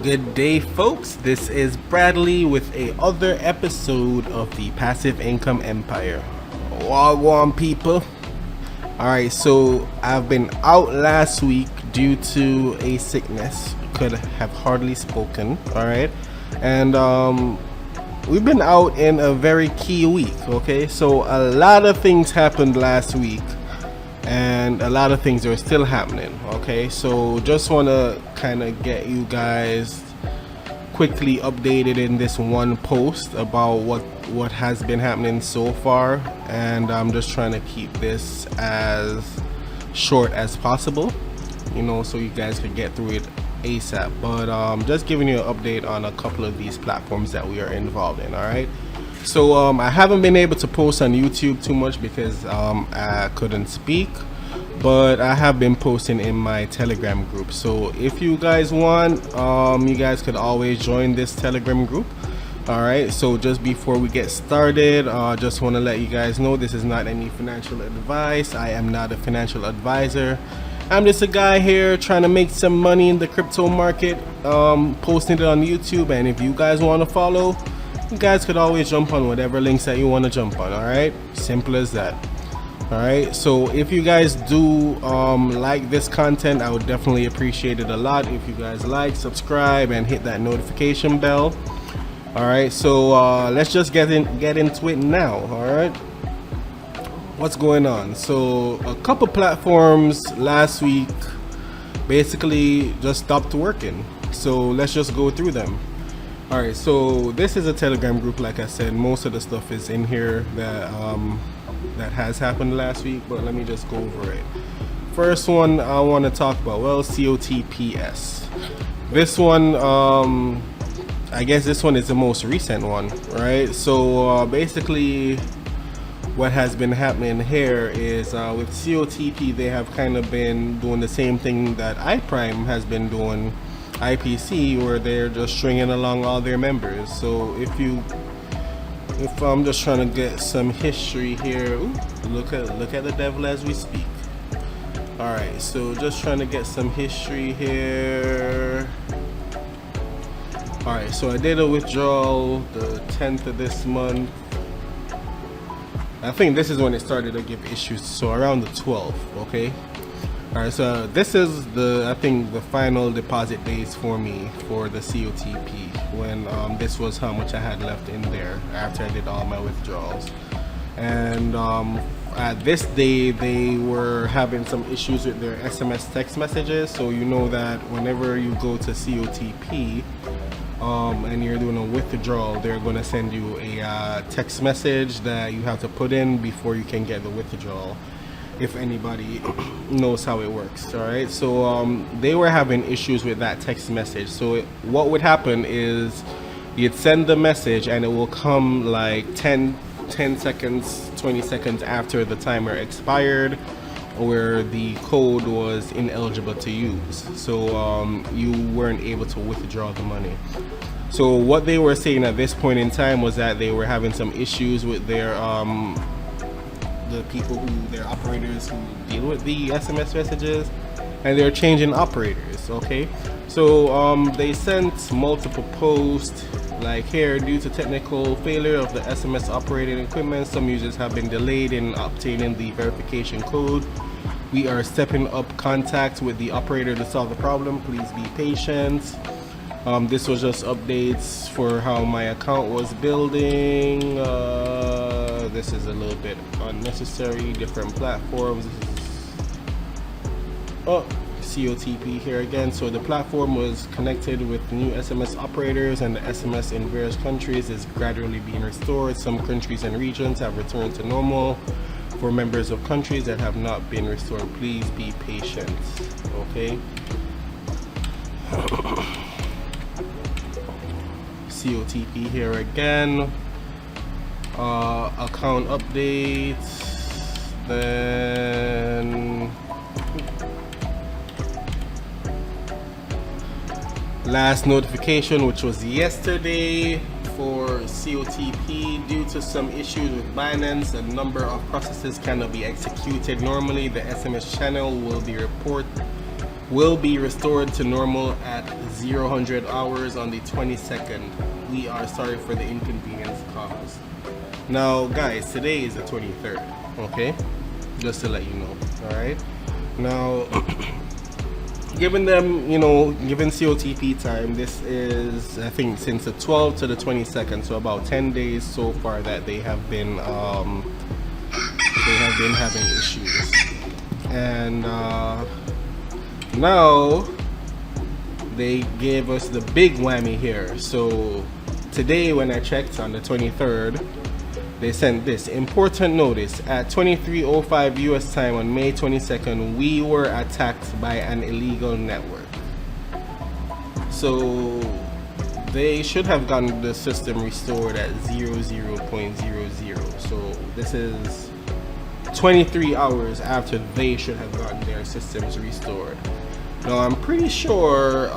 Good day, folks. This is Bradley with a other episode of the Passive Income Empire. Wagwan, people. Alright, so I've been out last week due to a sickness. Could have hardly spoken. Alright, and we've been out in a very key week. Okay, so a lot of things happened last week, and a lot of things are still happening. Okay, so just want to kind of get you guys quickly updated in this one post about what has been happening so far, and I'm just trying to keep this as short as possible, you know, so you guys can get through it ASAP. But just giving you an update on a couple of these platforms that we are involved in. All right, so I haven't been able to post on YouTube too much because I couldn't speak, but I have been posting in my Telegram group. So if you guys want, you guys could always join this Telegram group. All right, so just before we get started, just want to let you guys know this is not any financial advice. I am not a financial advisor. I'm just a guy here trying to make some money in the crypto market, posting it on YouTube. And if you guys want to follow, you guys could always jump on whatever links that you want to jump on. All right, simple as that. All right, so if you guys do like this content, I would definitely appreciate it a lot if you guys like, subscribe, and hit that notification bell. All right, so let's just get into it now. All right, what's going on? So a couple platforms last week basically just stopped working, so let's just go through them. All right, so this is a Telegram group. Like I said, most of the stuff is in here that has happened last week, but let me just go over it. First one I want to talk about, well, COTPS. This one, I guess this one is the most recent one, right? So basically what has been happening here is with COTP, they have kind of been doing the same thing that iPrime has been doing, IPC, where they're just stringing along all their members. So if I'm just trying to get some history here. Ooh, look at the devil as we speak. All right, so just trying to get some history here. All right, so I did a withdrawal the 10th of this month. I think this is when it started to give issues, so around the 12th. Okay. All right, so this is I think the final deposit days for me for the COTP, when this was how much I had left in there after I did all my withdrawals. And at this day they were having some issues with their SMS text messages. So you know that whenever you go to COTP and you're doing a withdrawal, they're going to send you a text message that you have to put in before you can get the withdrawal, if anybody knows how it works. All right, so they were having issues with that text message. So what would happen is you'd send the message and it will come like 10 seconds, 20 seconds after the timer expired, where the code was ineligible to use, so you weren't able to withdraw the money. So what they were saying at this point in time was that they were having some issues with their their operators who deal with the SMS messages, and they're changing operators. Okay, so they sent multiple posts like here: due to technical failure of the SMS operating equipment, some users have been delayed in obtaining the verification code. We are stepping up contact with the operator to solve the problem. Please be patient. This was just updates for how my account was building. This is a little bit unnecessary. Different platforms. Oh, COTP here again. So the platform was connected with new SMS operators, and the SMS in various countries is gradually being restored. Some countries and regions have returned to normal. For members of countries that have not been restored, please be patient. Okay. COTP here again. Account updates. Then last notification, which was yesterday, for COTP. Due to some issues with Binance, a number of processes cannot be executed normally. The SMS channel will will be restored to normal at 0 hours on the 22nd. We are sorry for the inconvenience caused. Now guys, today is the 23rd, okay? Just to let you know, alright? Now, given them, given COTP time, this is, I think, since the 12th to the 22nd, so about 10 days so far that they have been having issues. And now they gave us the big whammy here. So today when I checked on the 23rd, they sent this important notice at 23:05 US time on May 22nd. We were attacked by an illegal network. So they should have gotten the system restored at 00.00. So this is 23 hours after they should have gotten their systems restored. Now I'm pretty sure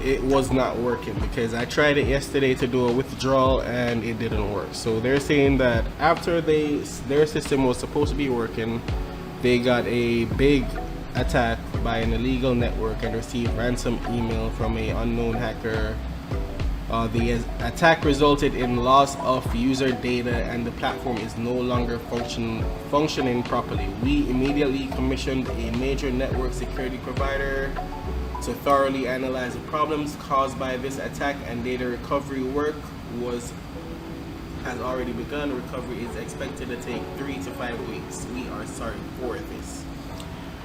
it was not working, because I tried it yesterday to do a withdrawal and it didn't work. So they're saying that after their system was supposed to be working, they got a big attack by an illegal network and received ransom email from an unknown hacker. The attack resulted in loss of user data and the platform is no longer functioning properly. We immediately commissioned a major network security provider to thoroughly analyze the problems caused by this attack, and data recovery work has already begun. Recovery is expected to take 3 to 5 weeks. We are sorry for this.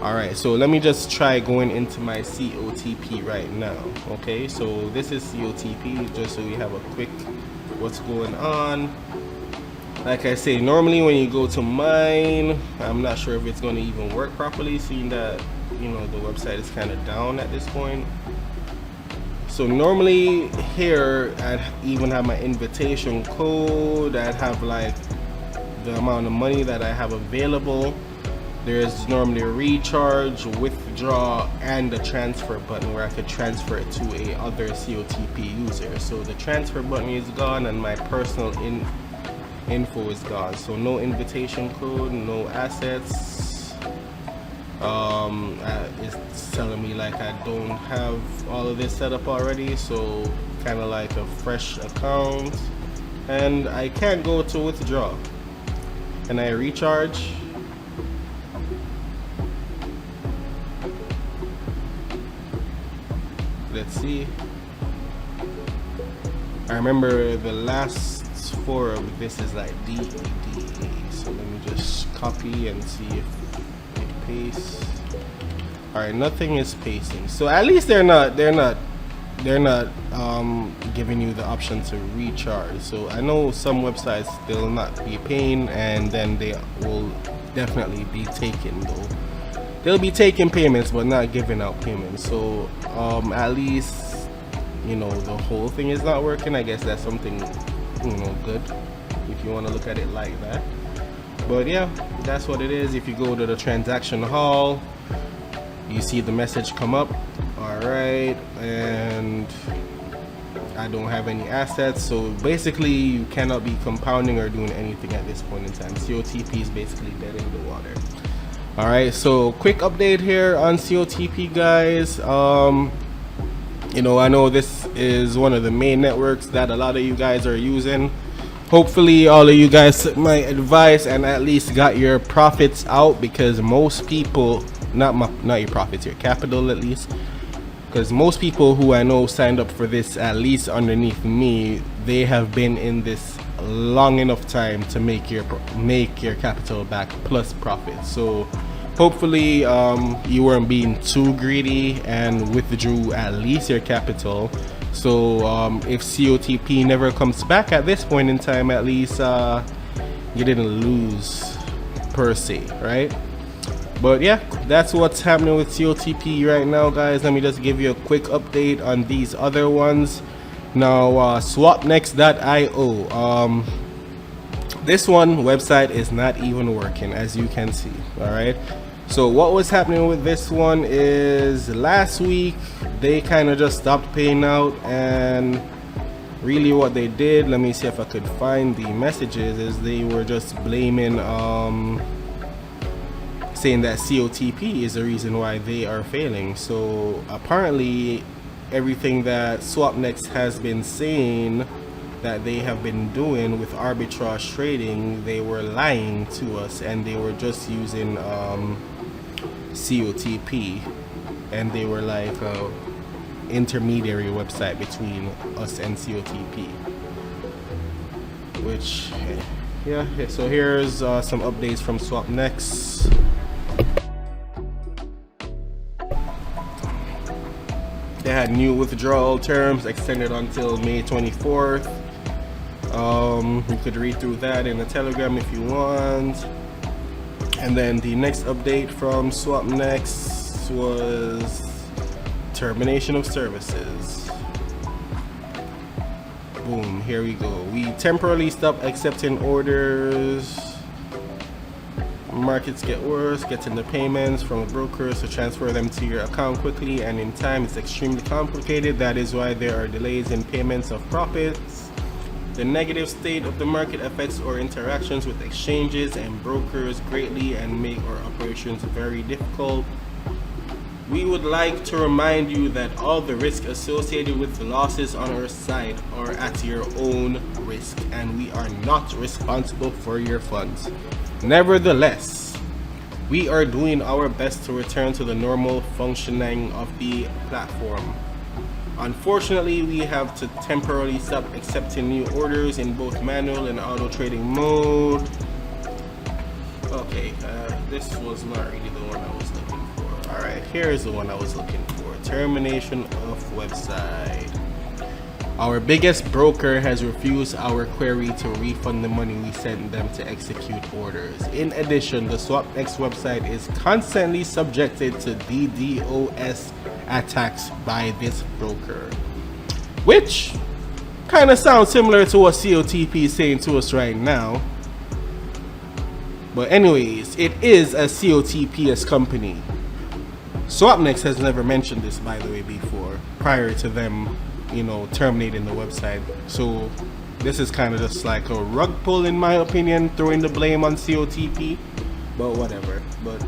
Alright, so let me just try going into my COTP right now. Okay, so this is COTP, just so we have a quick what's going on. Like I say, normally when you go to mine, I'm not sure if it's going to even work properly, seeing that the website is kind of down at this point. So normally here I'd even have my invitation code, I'd have like the amount of money that I have available. There's normally a recharge, withdraw, and the transfer button where I could transfer it to a other COTP user. So the transfer button is gone and my personal info is gone. So no invitation code, no assets. It's telling me like I don't have all of this set up already, so kind of like a fresh account. And I can't go to withdraw. Can I recharge? Let's see. I remember the last 4 of this is like DEDA. So let me just copy and see if it pastes. Alright, nothing is pasting. So at least they're not giving you the option to recharge. So I know some websites they'll not be paying, and then they will definitely be taking though. They'll be taking payments but not giving out payments. So at least the whole thing is not working. I guess that's something good if you want to look at it like that. But yeah, that's what it is. If you go to the transaction hall, you see the message come up. Alright, and I don't have any assets, so basically you cannot be compounding or doing anything at this point in time. COTP is basically dead in the water. Alright, so quick update here on COTP, guys. I know this is one of the main networks that a lot of you guys are using. Hopefully all of you guys took my advice and at least got your profits out, because most people, not your profits, your capital at least, because most people who I know signed up for this, at least underneath me, they have been in this long enough time to make your capital back plus profit. So hopefully you weren't being too greedy and withdrew at least your capital. So if COTP never comes back at this point in time, at least you didn't lose per se, right? But yeah, that's what's happening with COTP right now, guys. Let me just give you a quick update on these other ones. Now Swapnex.io, this one website is not even working, as you can see. All right, so what was happening with this one is last week they kind of just stopped paying out, and really what they did, let me see if I could find the messages, is they were just blaming saying that COTP is the reason why they are failing. So apparently everything that Swapnex has been saying that they have been doing with arbitrage trading, they were lying to us, and they were just using COTP, and they were like a intermediary website between us and COTP. Which, yeah, so here's some updates from Swapnex. They had new withdrawal terms extended until May 24th. You could read through that in the Telegram if you want. And then the next update from Swapnex was termination of services. Boom, here we go. We temporarily stop accepting orders. Markets get worse. Getting the payments from the brokers to transfer them to your account quickly and in time is extremely complicated. That is why there are delays in payments of profits. The negative state of the market affects our interactions with exchanges and brokers greatly and make our operations very difficult. We would like to remind you that all the risk associated with the losses on our side are at your own risk, and we are not responsible for your funds. Nevertheless, we are doing our best to return to the normal functioning of the platform. Unfortunately, we have to temporarily stop accepting new orders in both manual and auto trading mode. Okay, this was not really the one I was looking for. Alright, here's the one I was looking for. Termination of website. Our biggest broker has refused our query to refund the money we sent them to execute orders. In addition, the Swapnex website is constantly subjected to DDoS attacks by this broker, which kind of sounds similar to what COTP is saying to us right now. But anyways, it is a COTPS company. Swapnex has never mentioned this, by the way, before, prior to them, you know, terminating the website. So this is kind of just like a rug pull, in my opinion, throwing the blame on COTP, but whatever. But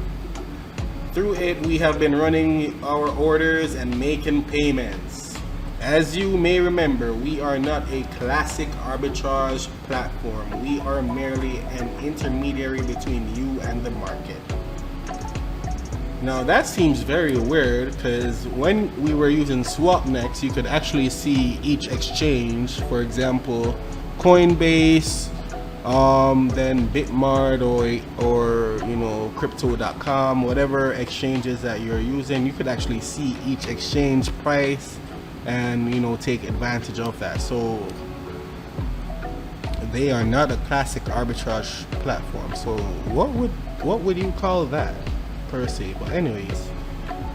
through it, we have been running our orders and making payments. As you may remember, we are not a classic arbitrage platform. We are merely an intermediary between you and the market. Now that seems very weird, because when we were using Swapnex, you could actually see each exchange. For example, Coinbase, then Bitmart, or you know, crypto.com, whatever exchanges that you're using, you could actually see each exchange price and, you know, take advantage of that. So they are not a classic arbitrage platform. So what would you call that per se? But anyways,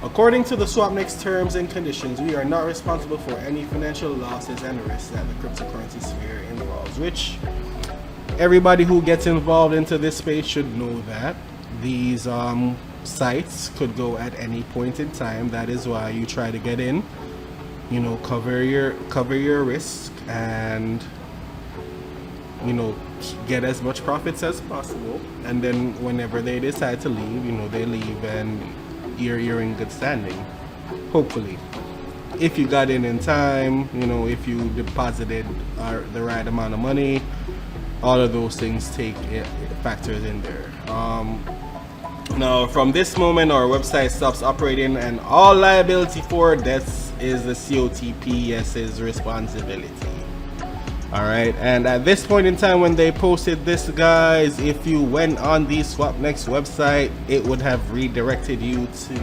according to the Swapnex terms and conditions, we are not responsible for any financial losses and risks that the cryptocurrency sphere involves, which everybody who gets involved into this space should know that these sites could go at any point in time. That is why you try to get in, you know, cover your risk, and, you know, get as much profits as possible. And then whenever they decide to leave, you know, they leave and you're in good standing, hopefully. If you got in time, you know, if you deposited the right amount of money, all of those things take factors in there. Now from this moment, our website stops operating, and all liability for debts is the COTPS's responsibility. Alright, and at this point in time when they posted this, guys, if you went on the Swapnex website, it would have redirected you to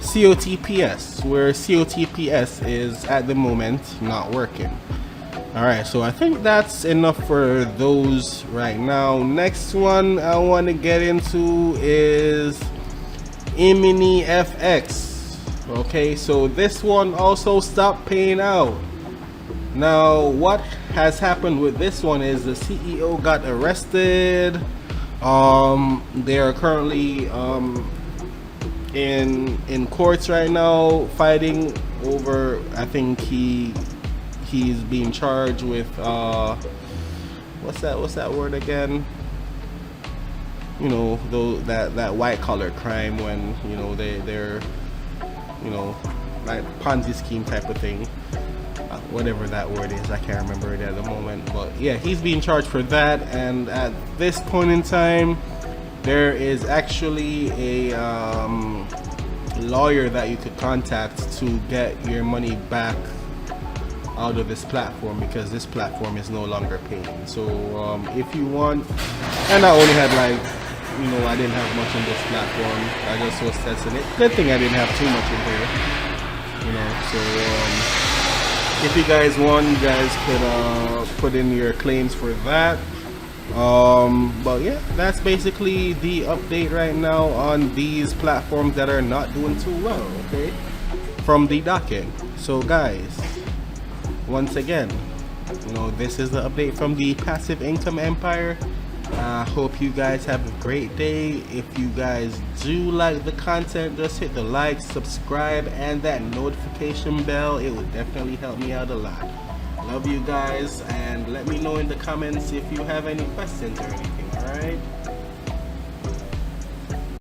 COTPS, where COTPS is at the moment not working. Alright, so I think that's enough for those right now. Next one I want to get into is EminiFX. Okay, so this one also stopped paying out. Now what has happened with this one is the CEO got arrested. They are currently in courts right now fighting over, I think he's being charged with what's that word again? you know, that white collar crime when, you know, they're you know, like Ponzi scheme type of thing, whatever that word is, I can't remember it at the moment. But yeah, he's being charged for that, and at this point in time there is actually a lawyer that you could contact to get your money back out of this platform, because this platform is no longer paying. So if you want, and I only had like, you know, I didn't have much on this platform, I just was testing it. Good thing I didn't have too much in here, you know. So if you guys want, you guys could put in your claims for that. But yeah, that's basically the update right now on these platforms that are not doing too well, okay, from the docket. So guys, once again, you know, this is the update from the passive income empire. I hope you guys have a great day. If you guys do like the content, just hit the like, subscribe, and that notification bell. It would definitely help me out a lot. Love you guys, and let me know in the comments if you have any questions or anything. All right.